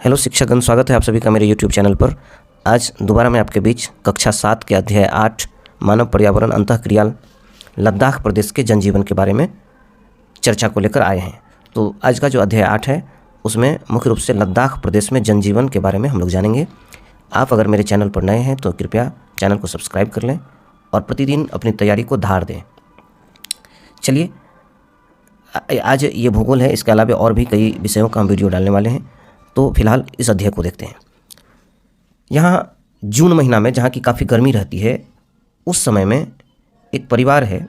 Hello शिक्षकगण, स्वागत है आप सभी का मेरे यूट्यूब चैनल पर। आज दोबारा मैं आपके बीच कक्षा 7 के अध्याय 8 मानव पर्यावरण अंतःक्रिया लद्दाख प्रदेश के जनजीवन के बारे में चर्चा को लेकर आए हैं। तो आज का जो अध्याय 8 है उसमें मुख्य रूप से लद्दाख प्रदेश में जनजीवन के बारे में हम लोग जानेंगे। आप अगर मेरे चैनल पर नए हैं तो कृपया चैनल को सब्सक्राइब कर लें और प्रतिदिन अपनी तैयारी को धार दें। चलिए, आज ये भूगोल है, इसके अलावा और भी कई विषयों का हम वीडियो डालने वाले हैं। तो फिलहाल इस अध्याय को देखते हैं। यहाँ जून महीना में जहाँ की काफ़ी गर्मी रहती है, उस समय में एक परिवार है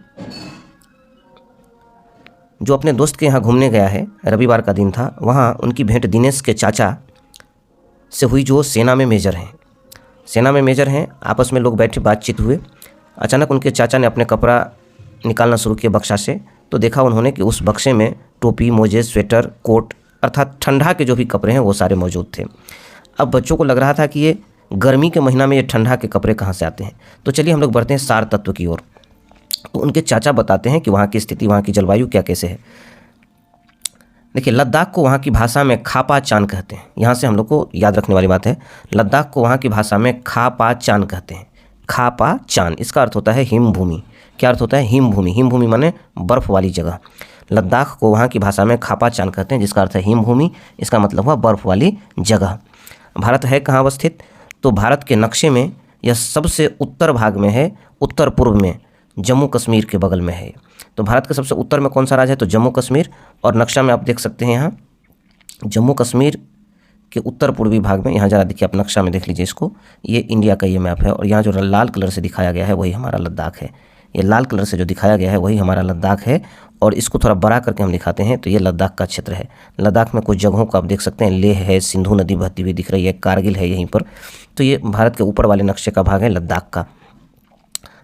जो अपने दोस्त के यहाँ घूमने गया है। रविवार का दिन था। वहाँ उनकी भेंट दिनेश के चाचा से हुई जो सेना में मेजर हैं। आपस में लोग बैठे बातचीत हुए। अचानक उनके चाचा ने अपने कपड़ा निकालना शुरू किया बक्सा से। तो देखा उन्होंने कि उस बक्से में टोपी, मोजे, स्वेटर, कोट अर्थात ठंडा के जो भी कपड़े हैं वो सारे मौजूद थे। अब बच्चों को लग रहा था कि ये गर्मी के महीना में ये ठंडा के कपड़े कहाँ से आते हैं। तो चलिए हम लोग बढ़ते हैं सार तत्व की ओर। तो उनके चाचा बताते हैं कि वहाँ की स्थिति, वहाँ की जलवायु क्या कैसे है। देखिए, लद्दाख को वहाँ की भाषा में खापा चान कहते हैं। यहाँ से हम लोग को याद रखने वाली बात है, लद्दाख को वहाँ की भाषा में खापा चान कहते हैं। खापा चान, इसका अर्थ होता है हिमभूमि। क्या अर्थ होता है? हिमभूमि। हिमभूमि माने बर्फ़ वाली जगह। लद्दाख को वहाँ की भाषा में खापा चान कहते हैं, जिसका अर्थ है हिमभूमि। इसका मतलब हुआ बर्फ़ वाली जगह। भारत है कहाँ अवस्थित? तो भारत के नक्शे में यह सबसे उत्तर भाग में है, उत्तर पूर्व में, जम्मू कश्मीर के बगल में है। तो भारत के सबसे उत्तर में कौन सा राज्य है? तो जम्मू कश्मीर। और नक्शा में आप देख सकते हैं यहाँ जम्मू कश्मीर के उत्तर पूर्वी भाग में, यहाँ ज़रा देखिए, आप नक्शा में देख लीजिए इसको, ये इंडिया का ये मैप है। और यहाँ जो लाल कलर से दिखाया गया है वही हमारा लद्दाख है। ये लाल कलर से जो दिखाया गया है वही हमारा लद्दाख है। और इसको थोड़ा बड़ा करके हम दिखाते हैं तो ये लद्दाख का क्षेत्र है। लद्दाख में कुछ जगहों को आप देख सकते हैं, लेह है, सिंधु नदी बहती हुई दिख रही है, कारगिल है यहीं पर। तो ये भारत के ऊपर वाले नक्शे का भाग है लद्दाख का।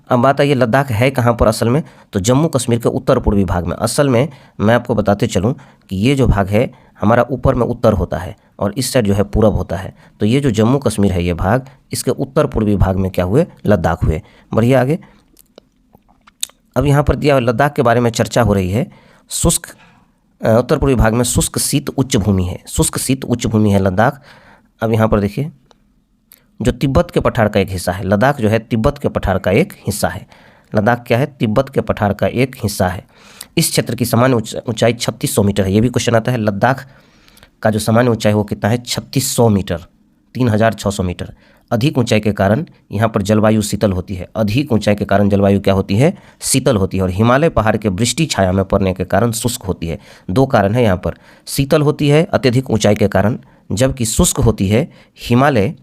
अब बात आई, लद्दाख है कहाँ पर असल में? तो जम्मू कश्मीर के उत्तर पूर्वी भाग में। असल में मैं आपको बताते चलूँ कि ये जो भाग है हमारा ऊपर में उत्तर होता है और इस साइड जो है पूरब होता है। तो ये जो जम्मू कश्मीर है ये भाग, इसके उत्तर पूर्वी भाग में क्या हुए? लद्दाख हुए। बढ़िया, आगे अब यहाँ पर दिया लद्दाख के बारे में चर्चा हो रही है। शुष्क उत्तर पूर्वी भाग में शुष्क शीत उच्च भूमि है। शुष्क शीत उच्च भूमि है लद्दाख। अब यहाँ पर देखिए, जो तिब्बत के पठार का एक हिस्सा है, लद्दाख जो है तिब्बत के पठार का एक हिस्सा है। लद्दाख क्या है? तिब्बत के पठार का एक हिस्सा है। इस क्षेत्र की सामान्य ऊंचाई 3600 मीटर है। ये भी क्वेश्चन आता है, लद्दाख का जो सामान्य ऊंचाई वो कितना है? 3600 मीटर, 3600 मीटर। अधिक ऊंचाई के कारण यहाँ पर जलवायु शीतल होती है। अधिक ऊंचाई के कारण जलवायु क्या होती है? शीतल होती है। और हिमालय पहाड़ के वृष्टि छाया में पड़ने के कारण शुष्क होती है। दो कारण है यहाँ पर, शीतल होती है अत्यधिक ऊंचाई के कारण, जबकि शुष्क होती है हिमालय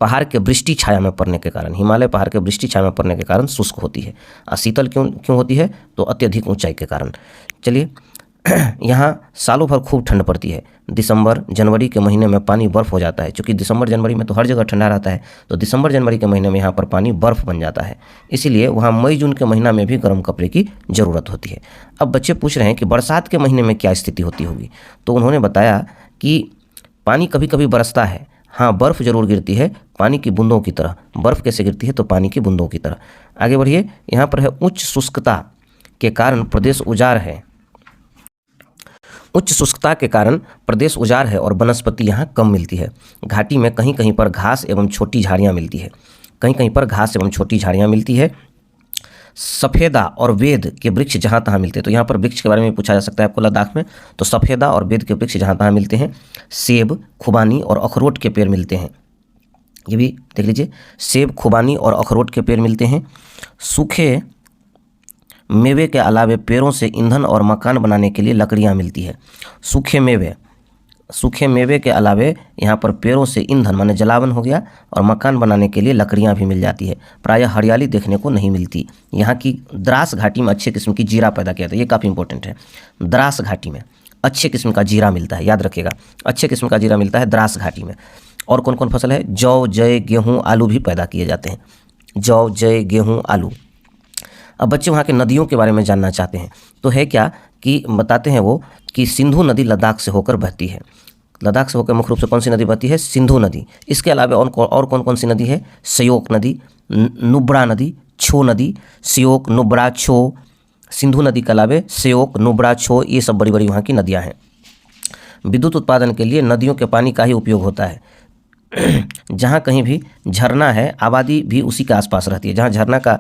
पहाड़ के वृष्टि छाया में पड़ने के कारण। हिमालय पहाड़ के वृष्टि छाया में पड़ने के कारण शुष्क होती है। और शीतल क्यों होती है? तो अत्यधिक ऊंचाई के कारण। चलिए, यहाँ सालों भर खूब ठंड पड़ती है। दिसंबर जनवरी के महीने में पानी बर्फ़ हो जाता है। क्योंकि दिसंबर जनवरी में तो हर जगह ठंडा रहता है, तो दिसंबर जनवरी के महीने में यहाँ पर पानी बर्फ़ बन जाता है। इसीलिए वहाँ मई जून के महीना में भी गर्म कपड़े की ज़रूरत होती है। अब बच्चे पूछ रहे हैं कि बरसात के महीने में क्या स्थिति होती होगी। तो उन्होंने बताया कि पानी कभी कभी बरसता है, हाँ, बर्फ़ ज़रूर गिरती है, पानी की बूंदों की तरह। बर्फ़ कैसे गिरती है? तो पानी की बूंदों की तरह। आगे बढ़िए, यहाँ पर है उच्च शुष्कता के कारण प्रदेश उजाड़ है। उच्च शुष्कता के कारण प्रदेश उजाड़ है और वनस्पति यहाँ कम मिलती है। घाटी में कहीं कहीं पर घास एवं छोटी झाड़ियाँ मिलती है। कहीं कहीं पर घास एवं छोटी झाड़ियाँ मिलती है। सफ़ेदा और वेद के वृक्ष जहाँ तहाँ मिलते हैं। तो यहाँ पर वृक्ष के बारे में पूछा जा सकता है आपको लद्दाख में। तो सफ़ेदा और वेद के वृक्ष जहाँ तहाँ मिलते हैं। सेब, खुबानी और अखरोट के पेड़ मिलते हैं। ये भी देख लीजिए, सेब, खुबानी और अखरोट के पेड़ मिलते हैं। सूखे मेवे के अलावे पेड़ों से ईंधन और मकान बनाने के लिए लकड़ियाँ मिलती है। सूखे मेवे के अलावे यहाँ पर पेड़ों से ईंधन माने जलावन हो गया, और मकान बनाने के लिए लकड़ियाँ भी मिल जाती है। प्रायः हरियाली देखने को नहीं मिलती। यहाँ की द्रास घाटी में अच्छे किस्म की जीरा पैदा किया जाता है। ये काफ़ी इंपॉर्टेंट है। द्रास घाटी में अच्छे किस्म का जीरा मिलता है, याद रखिएगा, अच्छे किस्म का जीरा मिलता है द्रास घाटी में। और कौन कौन फसल है? जौ, जय, गेहूँ, आलू भी पैदा किए जाते हैं। जौ, जय, गेहूँ, आलू। अब बच्चे वहाँ के नदियों के बारे में जानना चाहते हैं। तो है क्या कि बताते हैं वो कि सिंधु नदी लद्दाख से होकर बहती है। लद्दाख से होकर मुख्य रूप से कौन सी नदी बहती है? सिंधु नदी। इसके अलावा और कौन कौन सी नदी है? श्योक नदी, नुब्रा नदी, छो नदी। श्योक, नुब्रा, छो, सिंधु नदी के अलावे श्योक, नुब्रा, छो, ये सब बड़ी बड़ी वहाँ की नदियाँ हैं। विद्युत उत्पादन के लिए नदियों के पानी का ही उपयोग होता है। जहाँ कहीं भी झरना है, आबादी भी उसी के आसपास रहती है। जहाँ झरना का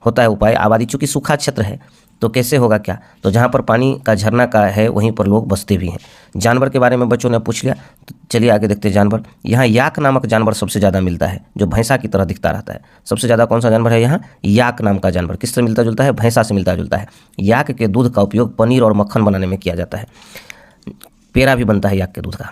होता है उपाय, आबादी, चूँकि सूखा क्षेत्र है तो कैसे होगा क्या, तो जहाँ पर पानी का झरना का है वहीं पर लोग बसते भी हैं। जानवर के बारे में बच्चों ने पूछ लिया, तो चलिए आगे देखते हैं। जानवर, यहाँ याक नामक जानवर सबसे ज़्यादा मिलता है, जो भैंसा की तरह दिखता रहता है। सबसे ज़्यादा कौन सा जानवर है यहाँ? याक नाम का जानवर। किससे मिलता जुलता है? भैंसा से मिलता जुलता है। याक के दूध का उपयोग पनीर और मक्खन बनाने में किया जाता है। पेड़ा भी बनता है याक के दूध का,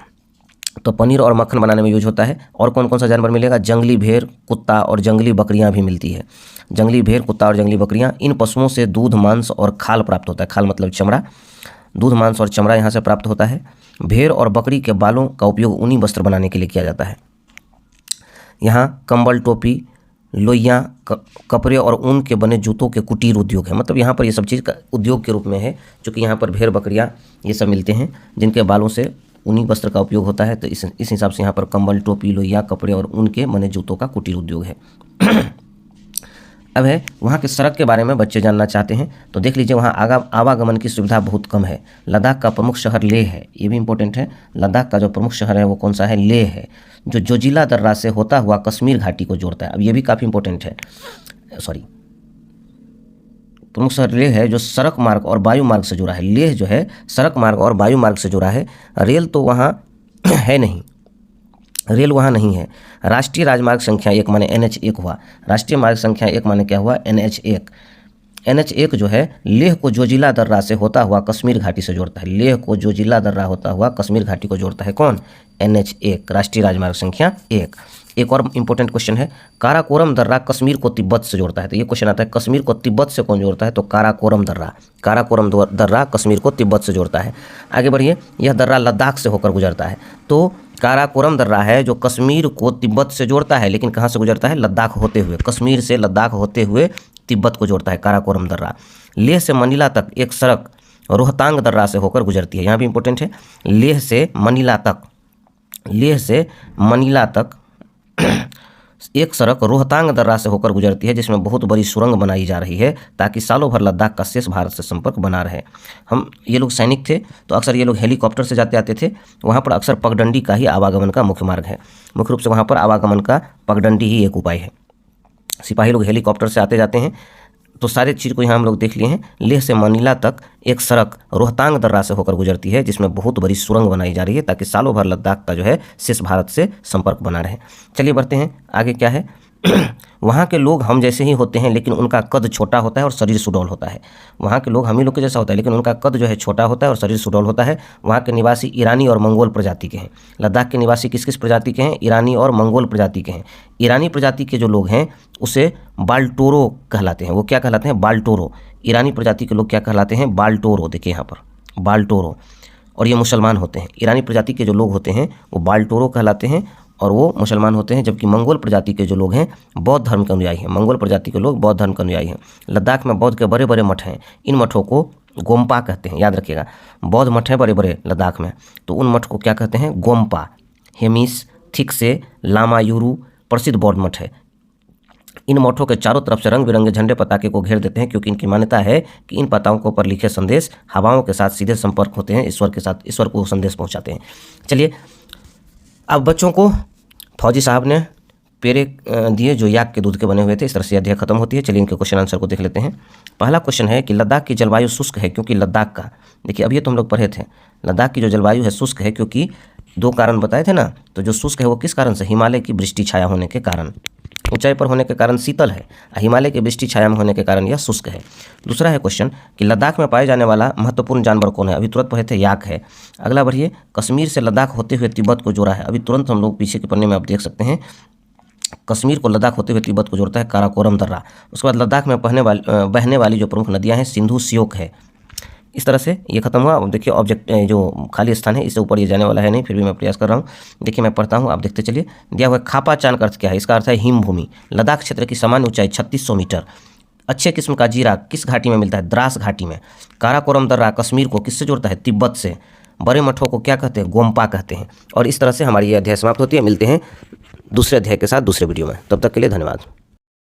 तो पनीर और मक्खन बनाने में यूज होता है। और कौन कौन सा जानवर मिलेगा? जंगली भेड़, कुत्ता और जंगली बकरियां भी मिलती है। जंगली भेड़, कुत्ता और जंगली बकरियां, इन पशुओं से दूध, मांस और खाल प्राप्त होता है। खाल मतलब चमड़ा। दूध, मांस और चमड़ा यहाँ से प्राप्त होता है। भेड़ और बकरी के बालों का उपयोग ऊनी वस्त्र बनाने के लिए किया जाता है। यहाँ कंबल, टोपी, लोइयाँ, कपड़े और ऊन के बने जूतों के कुटीर उद्योग है। मतलब यहाँ पर ये सब चीज़ का उद्योग के रूप में है, क्योंकि यहाँ पर भेड़, बकरियाँ ये सब मिलते हैं जिनके बालों से ऊनी वस्त्र का उपयोग होता है। तो इस हिसाब से यहाँ पर कंबल, टोपी, लोइया, कपड़े और ऊन के बने जूतों का कुटीर उद्योग है। अब है वहाँ के सड़क के बारे में बच्चे जानना चाहते हैं, तो देख लीजिए वहाँ आवागमन की सुविधा बहुत कम है। लद्दाख का प्रमुख शहर लेह है, ये भी इंपॉर्टेंट है। लद्दाख का जो प्रमुख शहर है वो कौन सा है? लेह है, जो जोजिला दर्रा से होता हुआ कश्मीर घाटी को जोड़ता है। अब ये भी काफ़ी इंपॉर्टेंट है, प्रमुख शहर लेह है जो सड़क मार्ग और वायु मार्ग से जुड़ा है। लेह जो है सड़क मार्ग और वायु मार्ग से जुड़ा है। रेल तो वहाँ है नहीं, रेल वहाँ नहीं है। राष्ट्रीय राजमार्ग संख्या 1 माने NH1 हुआ। राष्ट्रीय मार्ग संख्या 1 माने क्या हुआ? NH1। NH1 जो है लेह को जोजिला दर्रा से होता हुआ कश्मीर घाटी से जोड़ता है। लेह को जोजिला दर्रा होता हुआ कश्मीर घाटी को जोड़ता है कौन? NH1, राष्ट्रीय राजमार्ग संख्या 1। एक और इंपॉर्टेंट क्वेश्चन है, काराकोरम दर्रा कश्मीर को तिब्बत से जोड़ता है। तो ये क्वेश्चन आता है, कश्मीर को तिब्बत से कौन जोड़ता है? तो काराकोरम दर्रा। काराकोरम दर्रा कश्मीर को तिब्बत से जोड़ता है। आगे बढ़िए, यह दर्रा लद्दाख से होकर गुजरता है। तो काराकोरम दर्रा है जो कश्मीर को तिब्बत से जोड़ता है, लेकिन कहाँ से गुजरता है? लद्दाख होते हुए। कश्मीर से लद्दाख होते हुए तिब्बत को जोड़ता है काराकोरम दर्रा। लेह से मनीला तक एक सड़क रोहतांग दर्रा से होकर गुजरती है। यहाँ भी इंपॉर्टेंट है, लेह से मनीला तक एक सड़क रोहतांग दर्रा से होकर गुजरती है, जिसमें बहुत बड़ी सुरंग बनाई जा रही है ताकि सालों भर लद्दाख का शेष भारत से संपर्क बना रहे। ये लोग सैनिक थे, तो अक्सर ये लोग हेलीकॉप्टर से जाते आते थे। वहाँ पर अक्सर पगडंडी का ही आवागमन का मुख्य मार्ग है। मुख्य रूप से वहाँ पर आवागमन का पगडंडी ही एक उपाय है। सिपाही लोग हेलीकॉप्टर से आते जाते हैं। तो सारे चीज़ को यहाँ हम लोग देख लिए हैं। लेह से मनीला तक एक सड़क रोहतांग दर्रा से होकर गुजरती है, जिसमें बहुत बड़ी सुरंग बनाई जा रही है ताकि सालों भर लद्दाख का जो है शेष भारत से संपर्क बना रहे। चलिए बढ़ते हैं आगे। क्या है? वहाँ के लोग हम जैसे ही होते हैं, लेकिन उनका कद छोटा होता है और शरीर सुडौल होता है। वहाँ के लोग हम ही लोग के जैसा होता है, लेकिन उनका कद जो है छोटा होता है और शरीर सुडौल होता है। वहाँ के निवासी ईरानी और मंगोल प्रजाति के हैं। लद्दाख के निवासी किस किस प्रजाति के हैं? ईरानी और मंगोल प्रजाति के हैं। ईरानी प्रजाति के जो लोग हैं उसे बाल्टोरो कहलाते हैं। वो क्या कहलाते हैं? बाल्टोरो। ईरानी प्रजाति के लोग क्या कहलाते हैं? बाल्टोरो। देखिए यहाँ पर बाल्टोरो, और ये मुसलमान होते हैं। ईरानी प्रजाति के जो लोग होते हैं वो बाल्टोरो कहलाते हैं और वो मुसलमान होते हैं, जबकि मंगोल प्रजाति के जो लोग हैं बौद्ध धर्म के अनुयायी हैं। मंगोल प्रजाति के लोग बौद्ध धर्म के अनुयायी हैं। लद्दाख में बौद्ध के बड़े बड़े मठ हैं। इन मठों को गोम्पा कहते हैं, याद रखिएगा। बौद्ध मठ हैं बड़े बड़े लद्दाख में, तो उन मठ को क्या कहते हैं? गोम्पा। हेमिस, थिकसे, लामायुरू प्रसिद्ध बौद्ध मठ है। इन मठों के चारों तरफ से रंग बिरंगे झंडे पताके को घेर देते हैं, क्योंकि इनकी मान्यता है कि इन पताकों पर लिखे संदेश हवाओं के साथ सीधे संपर्क होते हैं, ईश्वर को संदेश पहुंचाते हैं। चलिए, अब बच्चों को फौजी साहब ने पेड़े दिए जो याक के दूध के बने हुए थे। इस तरह से अध्याय खत्म होती है। चलिए इनके क्वेश्चन आंसर को देख लेते हैं। पहला क्वेश्चन है कि लद्दाख की जलवायु शुष्क है क्योंकि लद्दाख का, देखिए अब ये तो हम लोग पढ़े थे, लद्दाख की जो जलवायु है शुष्क है क्योंकि 2 कारण बताए थे ना। तो जो शुष्क है वो किस कारण से? हिमालय की वृष्टि छाया होने के कारण। ऊंचाई पर होने के कारण शीतल है, हिमालय की वृष्टि छाया में होने के कारण यह शुष्क है। दूसरा है क्वेश्चन कि लद्दाख में पाए जाने वाला महत्वपूर्ण जानवर कौन है? अभी तुरंत पढ़े थे, याक है। अगला बढ़िए, कश्मीर से लद्दाख होते हुए तिब्बत को जोड़ा है। अभी तुरंत हम लोग पीछे के पन्ने में आप देख सकते हैं, कश्मीर को लद्दाख होते हुए तिब्बत को जोड़ता है काराकोरम दर्रा। उसके बाद लद्दाख में बहने वाली जो प्रमुख नदियाँ हैं, सिंधु, सियोक है। इस तरह से ये खत्म हुआ। अब देखिए ऑब्जेक्ट जो खाली स्थान है इससे ऊपर ये जाने वाला है नहीं, फिर भी मैं प्रयास कर रहा हूँ। देखिए मैं पढ़ता हूँ, आप देखते चलिए। दिया हुआ खापा चान का अर्थ क्या है? इसका अर्थ है हिम भूमि। लद्दाख क्षेत्र की सामान्य ऊंचाई 3600 मीटर। अच्छे किस्म का जीरा किस घाटी में मिलता है? द्रास घाटी में। काराकोरम दर्रा कश्मीर को किससे जोड़ता है? तिब्बत से। बड़े मठों को क्या कहते हैं? गोम्पा कहते हैं। और इस तरह से हमारी ये अध्याय समाप्त होती है। मिलते हैं दूसरे अध्याय के साथ दूसरे वीडियो में, तब तक के लिए धन्यवाद।